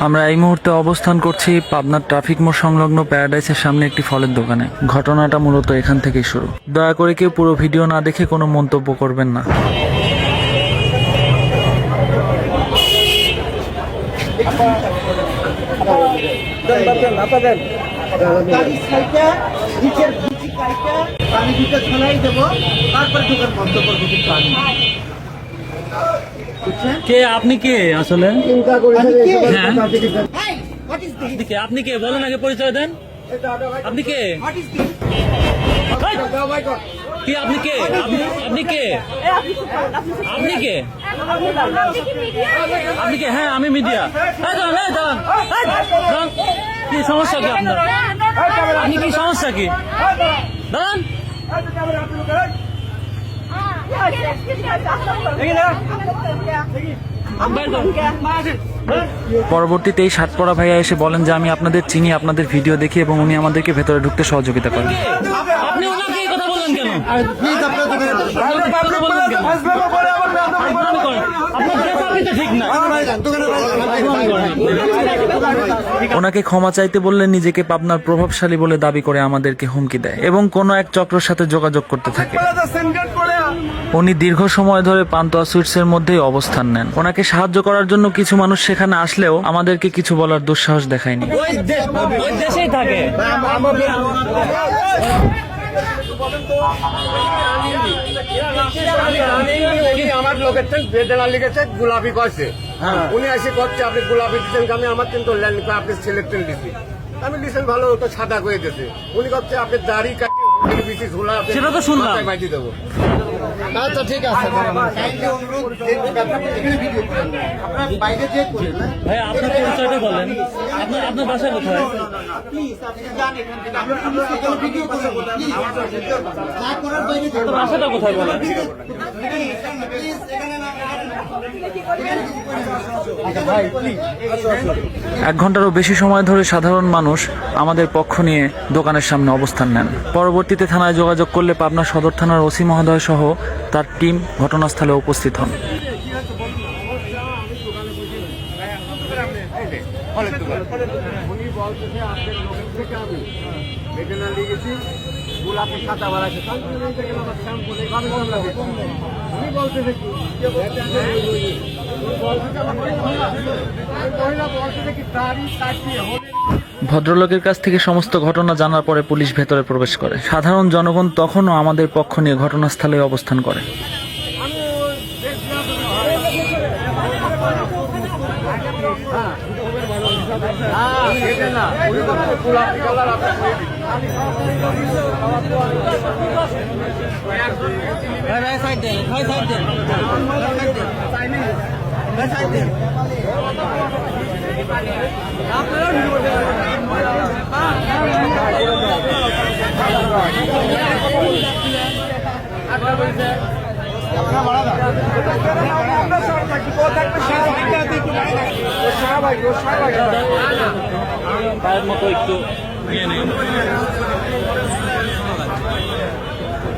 আমরা এই মুহূর্তে অবস্থান করছি পাবনার ট্রাফিক মোড় সংলগ্ন প্যারাডাইসের সামনে একটি ফলের দোকানে। ঘটনাটা মূলত এখান থেকেই শুরু। দয়া করে কেউ পুরো ভিডিও না দেখে কোনো মন্তব্য করবেন না। কে আপনি কে আসলে? আপনি কে বলেন, আগে পরিচয় দেন। আপনি কে? কি আপনি কে? আপনি কে? আপনি কে? আপনি কে? হ্যাঁ আমি মিডিয়া। কি সমস্যা কি আপনার? আপনি কি সমস্যা কি? দাঁড়ান। পরবর্তীতে এই শার্ট পরা ভাইয়া এসে বলেন যে আমি আপনাদের চিনি, আপনাদের ভিডিও দেখি, এবং উনি আমাদেরকে ভেতরে ঢুকতে সহযোগিতা করেন। আপনি ওনাকে এই কথা বললেন কেন? ওনাকে ক্ষমা চাইতে বললে নিজেকে পাবনার প্রভাবশালী বলে দাবি করে আমাদেরকে হুমকি দেয় এবং কোনো এক চক্রের সাথে যোগাযোগ করতে থাকে। উনি দীর্ঘ সময় ধরে পান্তুয়া সুইটসের মধ্যেই অবস্থান নেন। ওনাকে সাহায্য করার জন্য কিছু মানুষ সেখানে আসলেও আমাদেরকে কিছু বলার দুঃসাহস দেখায়নি। আমার লোকের বেদনা লিখেছে গোলাপি করছে, উনি এসে করছে আপনি গোলাপি দিচ্ছেন, আমি আমার কিন্তু আপনি সিলেক্টেড দিচ্ছি, আমি লিখেন ভালো তো সাদা করে দিয়েছে, উনি করছে আপনি দাড়ি কাটিয়ে সেটা তো শুনলাম। মাইটি দেবো। আচ্ছা ঠিক আছে, ভাই আপনার পরিচয়টা বলেন, আপনার বাসা কোথায়? বাসাটা কোথায় বলেন? 1 ঘন্টারও বেশি সময় ধরে সাধারণ মানুষ আমাদের পক্ষ নিয়ে দোকানের সামনে অবস্থান নেন। পরবর্তীতে থানায় যোগাযোগ করলে পাবনা সদর থানার ওসি মহোদয় সহ তার টিম ঘটনাস্থলে উপস্থিত হন। ভদ্রলোকের কাছ থেকে সমস্ত ঘটনা জানার পরে পুলিশ ভেতরে প্রবেশ করে। সাধারণ জনগণ তখনও আমাদের পক্ষ নিয়ে ঘটনাস্থলে অবস্থান করে।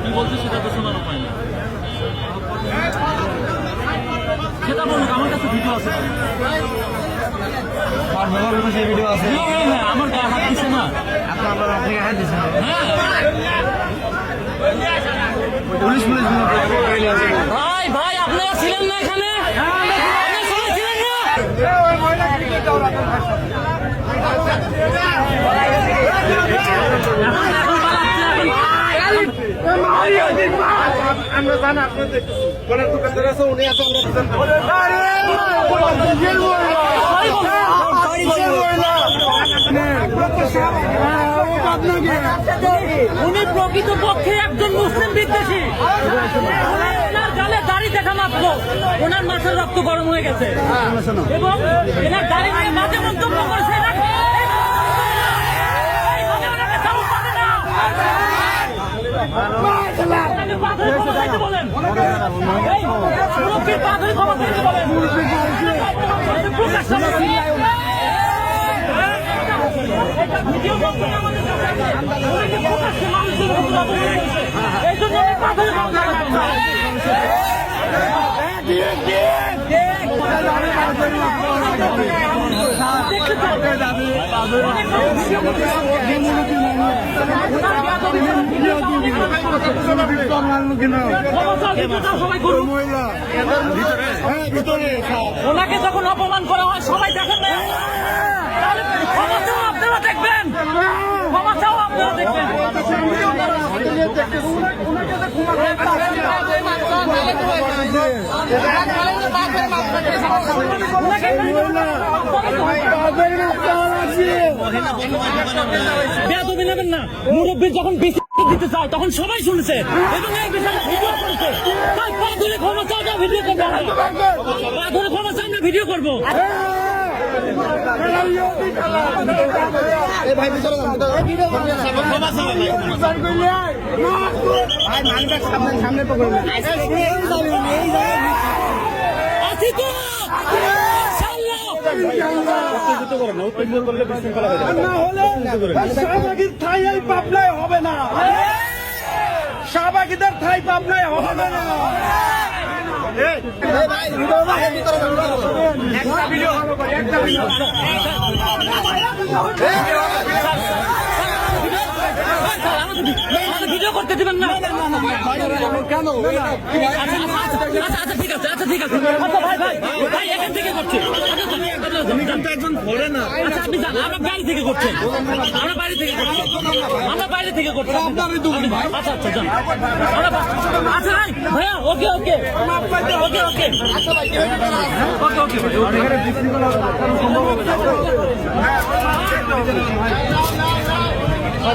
কি বলছে সেটা তো শোনার উপায় না। সেটা বলুক, আমার কাছে ভিডিও আছে। হ্যাঁ আমার গায়ে হাত দিচ্ছে না। ভাই ভাই আপনারা ছিলেন না এখানে? আমরা জানি আপনাদের দোকানদার আছে, উনি আছে, উনি প্রকৃতপক্ষে একজন মুসলিম বিদ্বেষী। ওনার গালে দাড়ি দেখা মাত্র ওনার মাথার রক্ত গরম হয়ে গেছে এবং এনার দাড়ি নিয়ে মাঝে মন্তব্য করেছে। জন্য আমি পাথরে ক্ষমতার জন্য। দেখতে সবাই করুন। ওনাকে যখন অপমান করা হয় সবাই দেখেন না, তাহলে ক্ষমতাও আপনারা দেখবেন, ক্ষমতাও আপনারা দেখবেন। বেয়াদবি নেবেন না। মুরব্বী যখন বিচার দিতে চায় তখন সবাই শুনছে এবং এই বিষয়ে ভিডিও করেছে। তাই পা ধরে ক্ষমা চাও, ভিডিও করবো, পা ধরে ক্ষমা চাও, আমরা ভিডিও করবো। আছি তো শাহবাগীর ঠাই এই পাবনায় হবে না, শাহবাগীদের ঠাই পাবনায় হবে না। ভিডিও করতে দিবেন না কেন? আচ্ছা ঠিক আছে, আচ্ছা ঠিক আছে, আচ্ছা ভাই ভাই ভাই এখান থেকে করছে। একজন ধরে না, আচ্ছা আপনি যান, আমরা বাইরে থেকে করছেন, আমরা বাইরে থেকে করছি, আমরা বাইরে থেকে করছি। আচ্ছা আচ্ছা যান, আচ্ছা ভাই ভাইয়া ওকে ওকে ওকে ওকে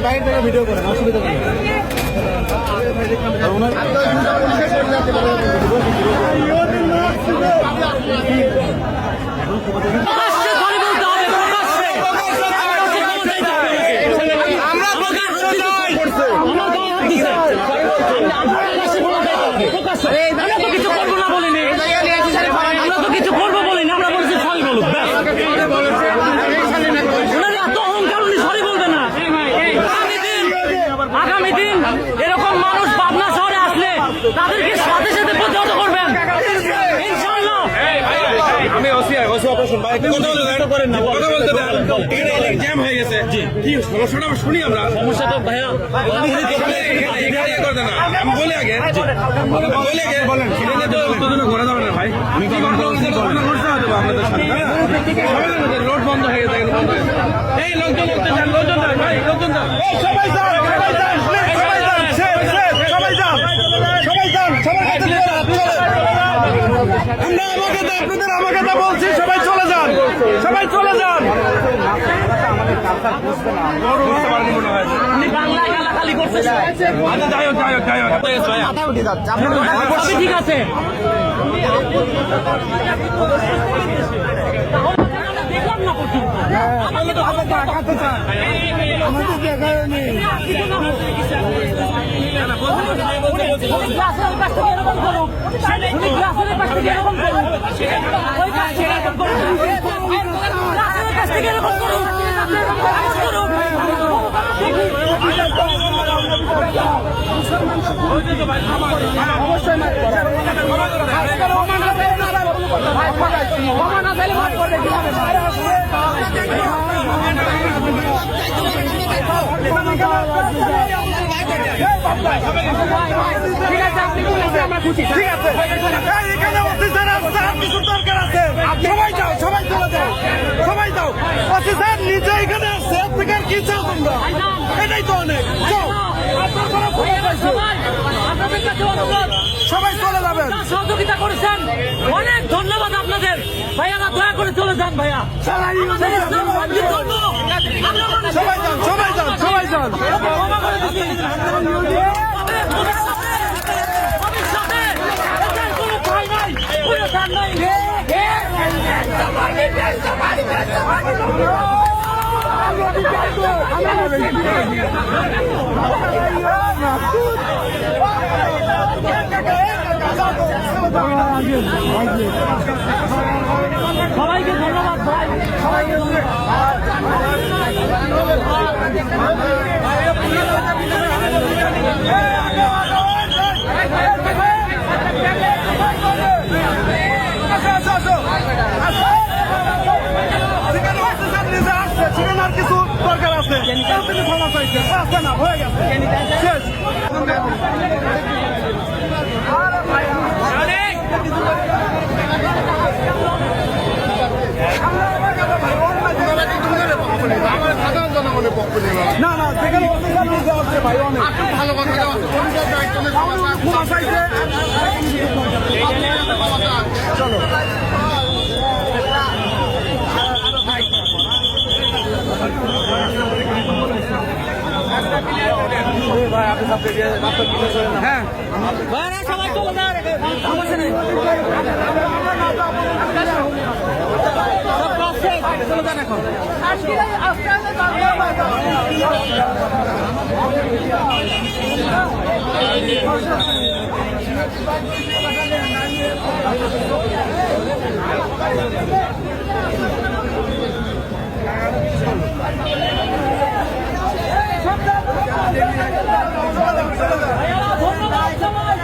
বাইরে থেকে ভিডিও করেন, অসুবিধা নেই। আমরা তো কিছু করবো না বলিনি, আমরা তো কিছু করবো বলিনি, আমরা বলছি সরি বলুক, ব্যাস। ওনার এত অহংকার, উনি সরি বলবে না। আগামী দিন এরকম মানুষ পাবনা শহরে আসলে তাদেরকে সাথে সাথে প্রতিহত করবেন ইনশাআল্লাহ। আমি ওসি অপারেশন ভাই কথা বলতে না, কথা বলতে এখানে জ্যাম হয়ে গেছে। কি সমস্যাটা শুনি আমরা। সমস্যা তো ভাইয়া করতে না, আমি বলি আগে বলেন সেখানে তো উত্তেজনা ঘোরা যাবে না ভাই। আমি কি করতে ঘটনা হতে পারবো আপনাদের সাথে রোড বন্ধ হয়ে গেছে, বন্ধ হয়ে গেছে। এই লোকজন লোকজন ভাই লোকজন সবাই যান, সবাই যান, সবাই যান, সবাই যান, সবাই যান, সবাই আমরা আপনাদের আমাকে তা বলছি, সবাই চলে যান, সবাই চলে যান। আপনি বাংলায় গালাগালি করছেন। যাই হোক সবই ঠিক আছে। দেখলাম না পর্যন্ত আমাকে তো গ্লাসের কাছ থেকে এরকম করুক, গ্লাসের কাছ থেকে এরকম করুক, ওই কাছ থেকে এরকম করুক, গ্লাসের কাছ থেকে এরকম করুক, ঠিক আছে, এখানে অফিসার আসছে, আর কিছু দরকার আছে, সবাই যাও, সবাই চলে যাও, সবাই যাও। অফিসার নিজে এখানে আসছে, এর থেকে আর কি চাও তোমরা? এটাই তো অনেক। সবাই চলে যাবেন, সহযোগিতা করেছেন, অনেক ধন্যবাদ আপনাদের। ভাইয়ারা দয়া করে চলে যান ভাইয়া। সবাই যান, সবাই যান, সবাই যান। সবাইকে ধন্যবাদ ভাই, সবাইকে ধন্যবাদ। লাগবে না, হয়ে গেছে শেষ। আরে ভাই, আমার সাধারণ জনগণের পক্ষ নিয়ে না না, যেখানে অফিসার রুজা হচ্ছে ভাই, অনেক ভালো কথা ক্ষমা চাইছে। চলো হ্যাঁ সবাই চলে যান, সমস্যা নেই। সব কাজ শেষ, চলে যান এখন। ধন্যবাদ সবাই।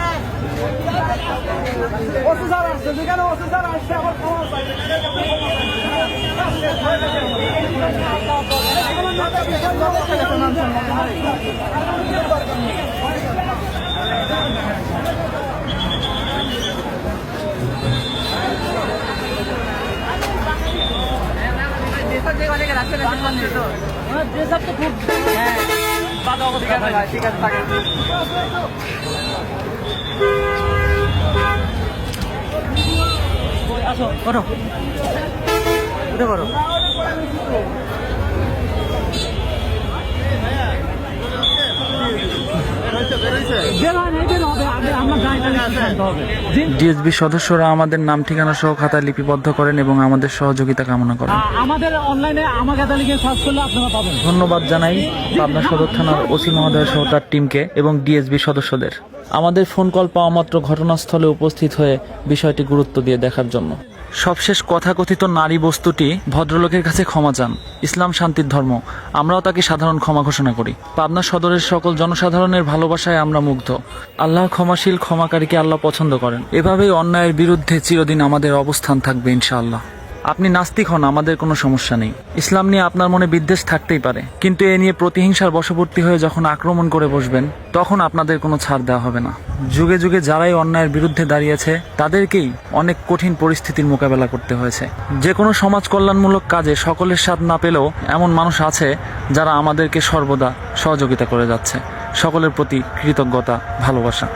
অফিসার আসছে, যেখানে অফিসার আসছে আবার ক্ষমা চাইছে। ড্রেস আপ তো খুব বাধা অবস্থা ভাই। ঠিক আছে, থাকে। আসো, ওঠো, উঠে পড়ো। ডিএসবি সদস্যরা আমাদের নাম ঠিকানা সহ খাতায় লিপিবদ্ধ করেন এবং আমাদের সহযোগিতা কামনা করেন। আমাদের অনলাইনে আমার খাতা লিখে সার্চ করলে আপনারা পাবেন। ধন্যবাদ জানাই পাবনা সদর থানার ওসি মহোদয় সহ তার টিমকে এবং ডিএসবি সদস্যদের আমাদের ফোন কল পাওয়া মাত্র ঘটনাস্থলে উপস্থিত হয়ে বিষয়টি গুরুত্ব দিয়ে দেখার জন্য। সবশেষ কথাকথিত নারী বস্তুটি ভদ্রলোকের কাছে ক্ষমা চান। ইসলাম শান্তির ধর্ম, আমরাও তাকে সাধারণ ক্ষমা ঘোষণা করি। পাবনা সদরের সকল জনসাধারণের ভালোবাসায় আমরা মুগ্ধ। আল্লাহ ক্ষমাশীল, ক্ষমাকারীকে আল্লাহ পছন্দ করেন। এভাবেই অন্যায়ের বিরুদ্ধে চিরদিন আমাদের অবস্থান থাকবে ইনশাআল্লাহ। আপনি নাস্তিক হন, আমাদের কোনো সমস্যা নেই। ইসলাম নিয়ে আপনার মনে বিদ্বেষ থাকতেই পারে, কিন্তু এ নিয়ে প্রতিহিংসার বশবর্তী হয়ে যখন আক্রমণ করে বসবেন তখন আপনাদের কোনো ছাড় দেওয়া হবে না। যুগে যুগে যারাই অন্যায়ের বিরুদ্ধে দাঁড়িয়েছে তাদেরকেই অনেক কঠিন পরিস্থিতির মোকাবেলা করতে হয়েছে। যে কোনো সমাজ কল্যাণমূলক কাজে সকলের সাথ না পেলেও এমন মানুষ আছে যারা আমাদেরকে সর্বদা সহযোগিতা করে যাচ্ছে। সকলের প্রতি কৃতজ্ঞতা, ভালোবাসা।